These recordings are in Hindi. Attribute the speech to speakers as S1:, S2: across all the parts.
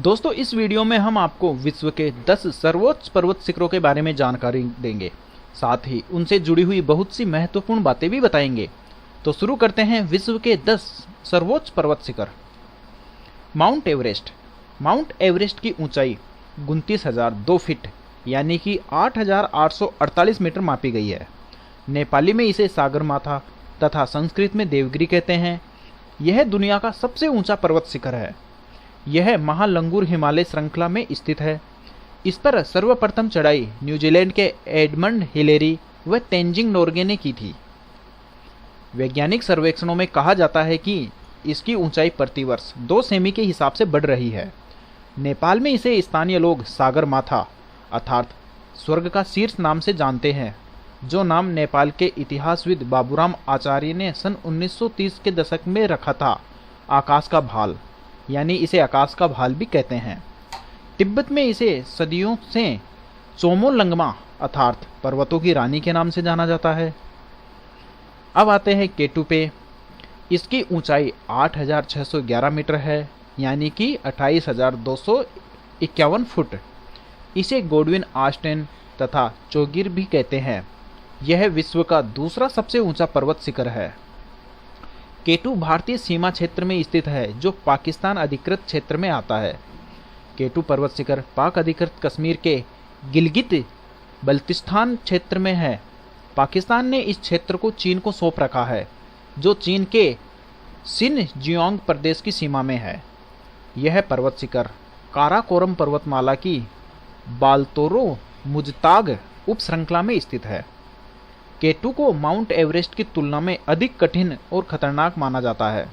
S1: दोस्तों, इस वीडियो में हम आपको विश्व के 10 सर्वोच्च पर्वत शिखरों के बारे में जानकारी देंगे। साथ ही उनसे जुड़ी हुई बहुत सी महत्वपूर्ण बातें भी बताएंगे। तो शुरू करते हैं विश्व के 10 सर्वोच्च पर्वत शिखर। Mount Everest. माउंट एवरेस्ट की ऊंचाई 29,002 फीट यानी कि 8,848 मीटर मापी गई है। नेपाली में इसे सागरमाथा तथा संस्कृत में देवगिरी कहते हैं। यह दुनिया का सबसे ऊंचा पर्वत शिखर है। यह महालंगूर हिमालय श्रृंखला में स्थित है। इस पर सर्वप्रथम चढ़ाई न्यूजीलैंड के एडमंड हिलेरी व तेंजिंग नोर्गे ने की थी। वैज्ञानिक सर्वेक्षणों में कहा जाता है कि इसकी ऊंचाई प्रतिवर्ष 2 सेमी के हिसाब से बढ़ रही है। नेपाल में इसे स्थानीय लोग सागरमाथा अर्थात स्वर्ग का शीर्ष नाम से जानते हैं, जो नाम नेपाल के इतिहासविद बाबूराम आचार्य ने सन 1930 के दशक में रखा था। आकाश का भाल यानी इसे आकाश का भाल भी कहते हैं। तिब्बत में इसे सदियों से चोमोलंगमा अर्थात पर्वतों की रानी के नाम से जाना जाता है। अब आते हैं केटू पे। इसकी ऊंचाई 8,611 मीटर है यानी कि 28,251 फुट। इसे गोडविन आस्टेन तथा चोगिर भी कहते हैं। यह विश्व का दूसरा सबसे ऊंचा पर्वत शिखर है। केटू भारतीय सीमा क्षेत्र में स्थित है, जो पाकिस्तान अधिकृत क्षेत्र में आता है। केटू पर्वत शिखर पाक अधिकृत कश्मीर के गिलगित बल्तिस्तान क्षेत्र में है। पाकिस्तान ने इस क्षेत्र को चीन को सौंप रखा है, जो चीन के शिनजियांग प्रदेश की सीमा में है। यह पर्वत शिखर काराकोरम पर्वतमाला की बालतोरो मुजताग उप श्रृंखला में स्थित है। केटू को माउंट एवरेस्ट की तुलना में अधिक कठिन और खतरनाक माना जाता है।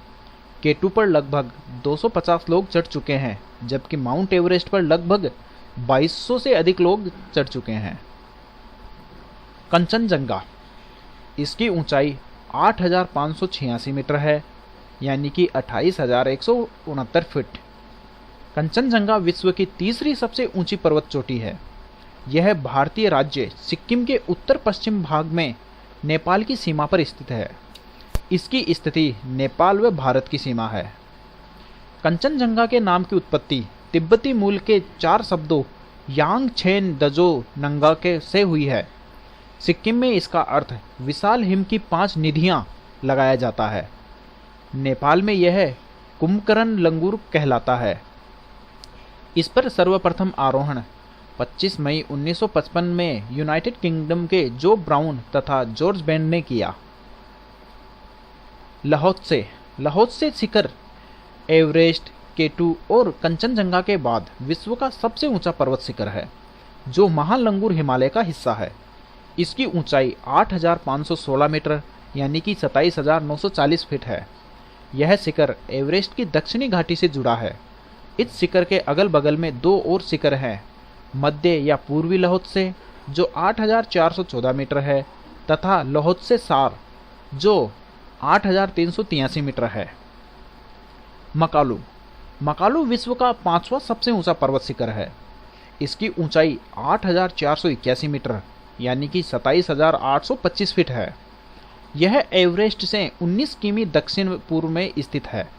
S1: केटू पर लगभग 250 लोग चढ़ चुके हैं, जबकि माउंट एवरेस्ट पर लगभग 2200 से अधिक लोग चढ़ चुके हैं। कंचनजंगा। इसकी ऊंचाई 8,586 मीटर है यानी कि 28,169 फीट। कंचनजंगा विश्व की तीसरी सबसे ऊंची पर्वत चोटी है। यह भारतीय राज्य सिक्किम के उत्तर पश्चिम भाग में नेपाल की सीमा पर स्थित है। इसकी स्थिति नेपाल व भारत की सीमा है। कंचनजंगा के नाम की उत्पत्ति तिब्बती मूल के 4 शब्दों यांग छेन दजो नंगा के से हुई है। सिक्किम में इसका अर्थ विशाल हिम की 5 निधियां लगाया जाता है। नेपाल में यह कुंभकर्ण लंगूर कहलाता है। इस पर सर्वप्रथम आरोहण 25 मई 1955 में यूनाइटेड किंगडम के जो ब्राउन तथा जॉर्ज बैंड ने किया। लाहोत्से शिखर एवरेस्ट, केटू और कंचनजंगा के बाद विश्व का सबसे ऊंचा पर्वत शिखर है, जो महालंगूर हिमालय का हिस्सा है। इसकी ऊंचाई 8,516 मीटर यानी कि 27,940 फीट है। यह शिखर एवरेस्ट की दक्षिणी घाटी से जुड़ा है। इस शिखर के अगल बगल में 2 और शिखर हैं, मध्य या पूर्वी लाहोत्से जो 8,414 मीटर है तथा लाहोत्से सार जो 8,383 मीटर है। मकालू विश्व का 5वां सबसे ऊंचा पर्वत शिखर है। इसकी ऊंचाई 8,481 मीटर यानी कि 27,825 फीट है। यह एवरेस्ट से 19 किमी दक्षिण पूर्व में स्थित है।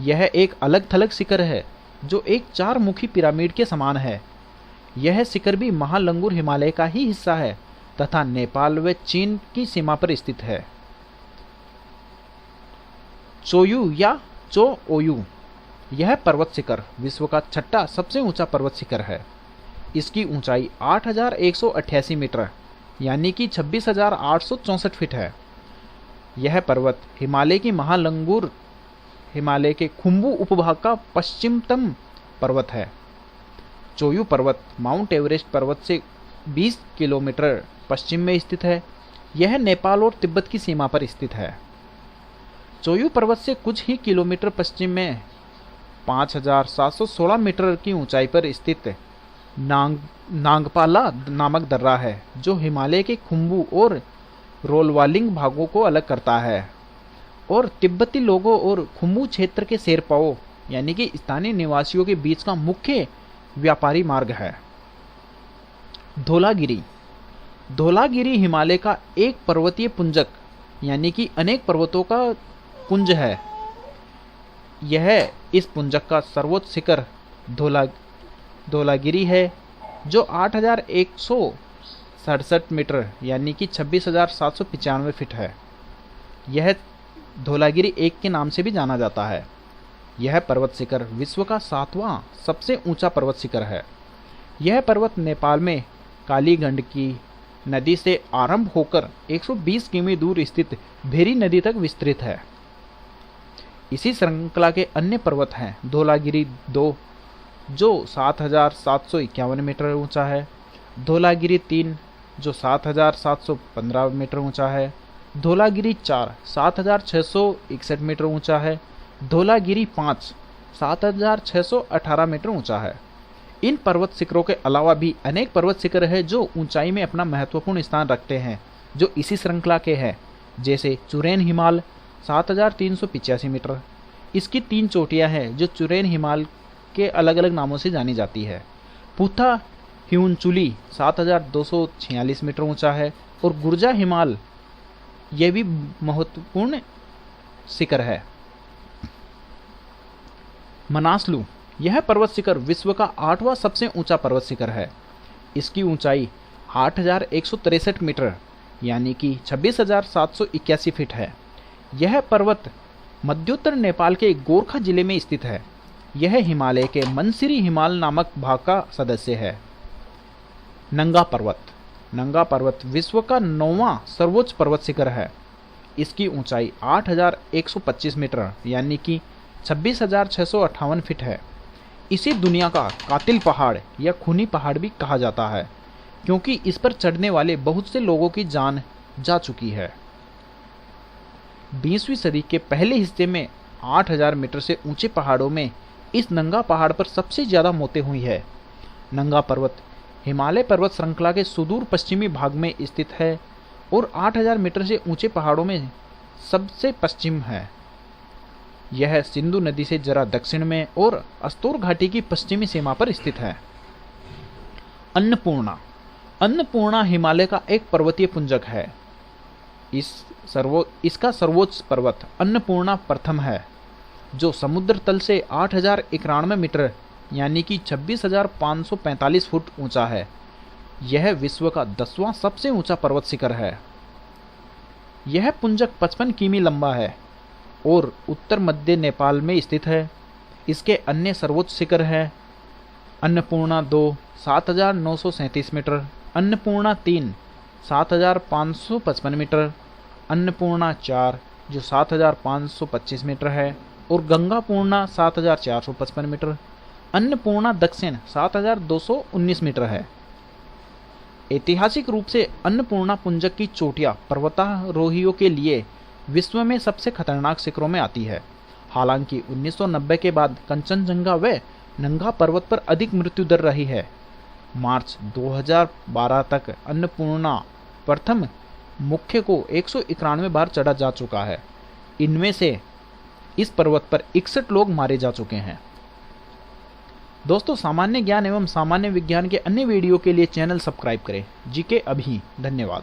S1: यह एक अलग थलग शिखर है जो एक 4 मुखी पिरामिड के समान है। यह शिखर भी महालंगूर हिमालय का ही हिस्सा है तथा नेपाल व चीन की सीमा पर स्थित है। चोयू या चोओयू। यह पर्वत शिखर विश्व का 6ठा सबसे ऊंचा पर्वत शिखर है। इसकी ऊंचाई 8,188 मीटर यानी कि 26,864 फीट है। यह पर्वत हिमालय की महालंगूर हिमालय के खुम्बू उपभाग का पश्चिमतम पर्वत है। चोयू पर्वत माउंट एवरेस्ट पर्वत से 20 किलोमीटर पश्चिम में स्थित है। यह नेपाल और तिब्बत की सीमा पर स्थित है। चोयू पर्वत से कुछ ही किलोमीटर पश्चिम में 5,716 मीटर की ऊंचाई पर स्थित नांगपाला नामक दर्रा है, जो हिमालय के खुम्बू और रोलवालिंग भागों को अलग करता है और तिब्बती लोगों और खुम्बू क्षेत्र के शेरपाओं यानी कि स्थानीय निवासियों के बीच का मुख्य व्यापारी मार्ग है। धौलागिरी हिमालय का एक पर्वतीय पुंजक यानी कि अनेक पर्वतों का पुंज है। यह इस पुंजक का सर्वोच्च शिखर धौलागिरी है जो 8,167 मीटर यानी कि 26,795 फीट है। यह धौलागिरी 1 के नाम से भी जाना जाता है। यह पर्वत शिखर विश्व का 7वां सबसे ऊंचा पर्वत शिखर है। यह पर्वत नेपाल में काली गंडकी नदी से आरंभ होकर 120 किमी दूर स्थित भेरी नदी तक विस्तृत है। इसी श्रृंखला के अन्य पर्वत हैं धौलागिरी 2 जो 7,751 मीटर ऊंचा है, धौलागिरी 3 जो 7,715 मीटर ऊंचा है, धौलागिरी 4 7,661 मीटर ऊंचा है, धौलागिरी 5 7,618 मीटर ऊंचा है। इन पर्वत शिखरों के अलावा भी अनेक पर्वत शिखर हैं जो ऊंचाई में अपना महत्वपूर्ण स्थान रखते हैं जो इसी श्रृंखला के हैं, जैसे चुरेन हिमाल 7,385 मीटर। इसकी 3 चोटियां हैं जो चुरेन हिमाल के अलग अलग नामों से जानी जाती है। पुथा ह्यूनचुली 7,246 मीटर ऊंचा है और गुर्जा हिमाल यह भी महत्वपूर्ण शिखर है। मनासलू यह पर्वत शिखर विश्व का 8वां सबसे ऊंचा पर्वत शिखर है। इसकी ऊंचाई 8,163 मीटर यानी कि 26,781 फीट है। यह पर्वत मध्योत्तर नेपाल के गोरखा जिले में स्थित है। यह हिमालय के मनसिरी हिमाल नामक भाग का सदस्य है। नंगा पर्वत विश्व का 9वां सर्वोच्च पर्वत शिखर है। इसकी ऊंचाई 8,125 मीटर यानी कि 26,658 फीट है। इसे दुनिया का कातिल पहाड़ या खूनी पहाड़ भी कहा जाता है क्योंकि इस पर चढ़ने वाले बहुत से लोगों की जान जा चुकी है। 20वीं सदी के पहले हिस्से में 8,000 मीटर से ऊंचे पहाड़ों में इस नंगा पहाड़ पर सबसे ज़्यादा मौतें हुई है। नंगा पर्वत हिमालय पर्वत श्रृंखला के सुदूर पश्चिमी भाग में स्थित है और 8,000 मीटर से ऊंचे पहाड़ों में सबसे पश्चिम है। यह सिंधु नदी से जरा दक्षिण में और अस्तोर घाटी की पश्चिमी सीमा पर स्थित है। अन्नपूर्णा हिमालय का एक पर्वतीय पुंजक है। इसका सर्वोच्च पर्वत अन्नपूर्णा प्रथम है जो समुद्र तल से 8,091 मीटर यानी कि 26,545 फुट ऊंचा है। यह विश्व का 10वां सबसे ऊंचा पर्वत शिखर है। यह पुंजक 55 किमी लंबा है और उत्तर मध्य नेपाल में स्थित है। इसके अन्य सर्वोच्च शिखर हैं अन्नपूर्णा 2 7,937 मीटर, अन्नपूर्णा 3 7,555 मीटर, अन्नपूर्णा 4 जो 7,525 मीटर है और गंगापूर्णा 7,455 मीटर, अन्नपूर्णा दक्षिण 7,219 मीटर है। ऐतिहासिक रूप से अन्नपूर्णा पुंजक की चोटियां पर्वतारोहियों के लिए विश्व में सबसे खतरनाक शिखरों में आती है। हालांकि 1990 के बाद कंचनजंगा व नंगा पर्वत पर अधिक मृत्यु दर रही है। मार्च 2012 तक अन्नपूर्णा प्रथम मुख्य को 191 बार चढ़ा जा चुका है। इनमें से इस पर्वत पर 61 लोग मारे जा चुके हैं। दोस्तों, सामान्य ज्ञान एवं सामान्य विज्ञान के अन्य वीडियो के लिए चैनल सब्सक्राइब करें। जीके अभी। धन्यवाद।